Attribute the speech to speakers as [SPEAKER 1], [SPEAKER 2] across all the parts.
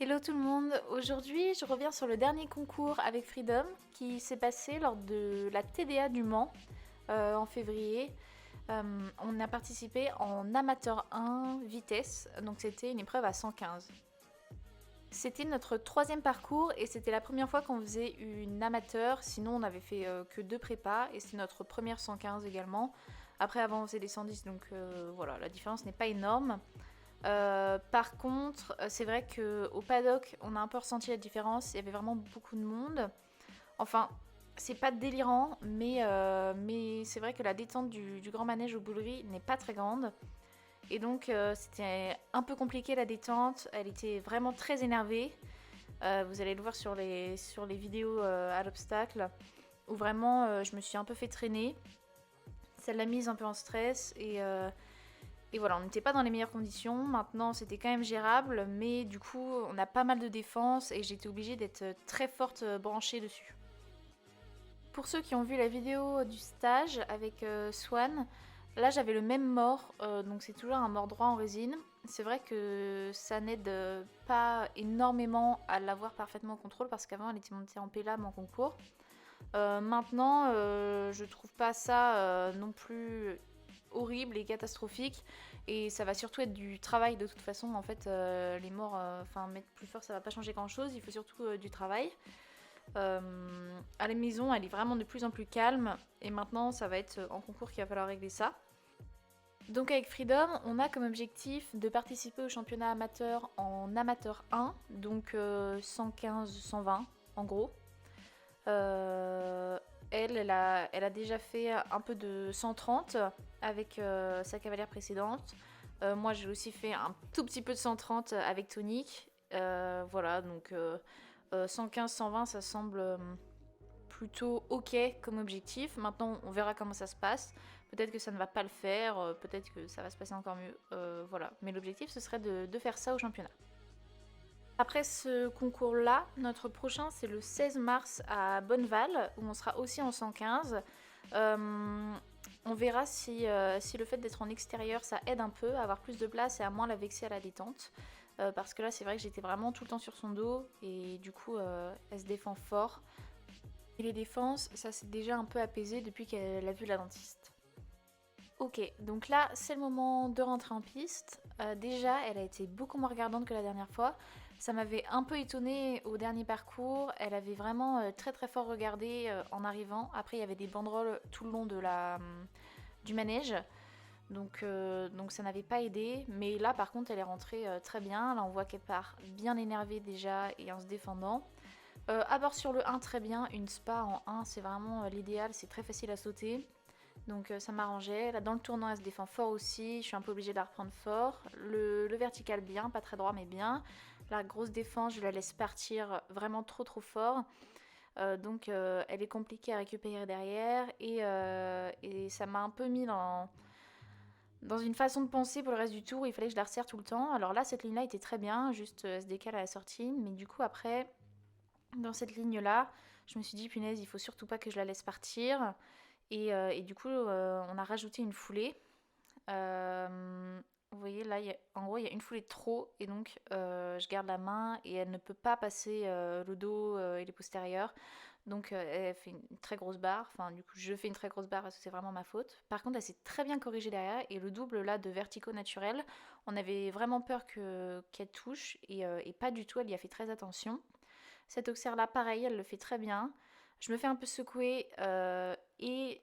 [SPEAKER 1] Hello tout le monde, aujourd'hui je reviens sur le dernier concours avec Freedom qui s'est passé lors de la TDA du Mans en février. On a participé en amateur 1 vitesse, donc c'était une épreuve à 115. C'était notre troisième parcours et c'était la première fois qu'on faisait une amateur, sinon on avait fait que 2 prépas et c'est notre première 115 également. Après avant on faisait des 110 donc voilà, la différence n'est pas énorme. Par contre, c'est vrai qu'au paddock, on a un peu ressenti la différence. Il y avait vraiment beaucoup de monde. Enfin, c'est pas délirant, mais c'est vrai que la détente du grand manège aux Bouleries n'est pas très grande. Et donc, c'était un peu compliqué la détente. Elle était vraiment très énervée. Vous allez le voir sur les vidéos à l'obstacle, où vraiment je me suis un peu fait traîner. Ça l'a mise un peu en stress et voilà, on n'était pas dans les meilleures conditions. Maintenant, c'était quand même gérable, mais du coup, on a pas mal de défense et j'étais obligée d'être très forte branchée dessus. Pour ceux qui ont vu la vidéo du stage avec Swan, là j'avais le même mort, donc c'est toujours un mort droit en résine. C'est vrai que ça n'aide pas énormément à l'avoir parfaitement au contrôle parce qu'avant elle était montée en P-lame en concours. Maintenant, je trouve pas ça non plus horrible et catastrophique, et ça va surtout être du travail de toute façon. En fait, les morts, enfin mettre plus fort ça va pas changer grand chose, il faut surtout du travail. À la maison elle est vraiment de plus en plus calme et maintenant ça va être en concours qu'il va falloir régler ça. Donc avec Freedom, on a comme objectif de participer au championnat amateur en amateur 1, donc 115-120 en gros. Elle a déjà fait un peu de 130 avec sa cavalière précédente. Moi, j'ai aussi fait un tout petit peu de 130 avec Tonic. Voilà, donc 115-120, ça semble plutôt ok comme objectif. Maintenant, on verra comment ça se passe. Peut-être que ça ne va pas le faire, peut-être que ça va se passer encore mieux. Voilà, mais l'objectif, ce serait de faire ça au championnat. Après ce concours-là, notre prochain c'est le 16 mars à Bonneval, où on sera aussi en 115. On verra si le fait d'être en extérieur ça aide un peu à avoir plus de place et à moins la vexer à la détente. Parce que là c'est vrai que j'étais vraiment tout le temps sur son dos et du coup elle se défend fort. Et les défenses, ça s'est déjà un peu apaisé depuis qu'elle a vu la dentiste. Ok, donc là c'est le moment de rentrer en piste. Déjà elle a été beaucoup moins regardante que la dernière fois. Ça m'avait un peu étonnée au dernier parcours. Elle avait vraiment très très fort regardé en arrivant. Après il y avait des banderoles tout le long du manège. Donc ça n'avait pas aidé. Mais là par contre elle est rentrée très bien. Là on voit qu'elle part bien énervée déjà et en se défendant. À bord sur le 1 très bien. Une spa en 1 c'est vraiment l'idéal. C'est très facile à sauter. Donc ça m'arrangeait. Là dans le tournant elle se défend fort aussi, je suis un peu obligée de la reprendre fort. Le vertical bien, pas très droit mais bien. La grosse défense je la laisse partir vraiment trop fort. Donc elle est compliquée à récupérer derrière et ça m'a un peu mis dans une façon de penser pour le reste du tour. Il fallait que je la resserre tout le temps. Alors là cette ligne là était très bien, juste elle se décale à la sortie. Mais du coup après dans cette ligne là je me suis dit punaise il faut surtout pas que je la laisse partir. Et du coup, on a rajouté une foulée. Vous voyez, là, en gros, il y a une foulée de trop. Et donc, je garde la main et elle ne peut pas passer le dos et les postérieurs. Donc, elle fait une très grosse barre. Enfin, du coup, je fais une très grosse barre parce que c'est vraiment ma faute. Par contre, elle s'est très bien corrigée derrière. Et le double, là, de verticaux naturels, on avait vraiment peur qu'elle touche. Et pas du tout, elle y a fait très attention. Cet auxerre-là, pareil, elle le fait très bien. Je me fais un peu secouer et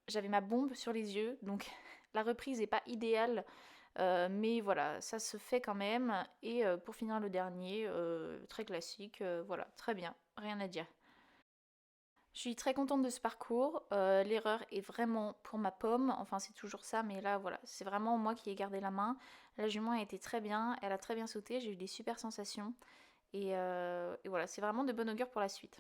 [SPEAKER 1] j'avais ma bombe sur les yeux, donc la reprise n'est pas idéale, mais voilà, ça se fait quand même. Et pour finir le dernier, très classique, voilà, très bien, rien à dire. Je suis très contente de ce parcours, l'erreur est vraiment pour ma pomme, enfin c'est toujours ça, mais là voilà, c'est vraiment moi qui ai gardé la main. La jument a été très bien, elle a très bien sauté, j'ai eu des super sensations, et voilà, c'est vraiment de bon augure pour la suite.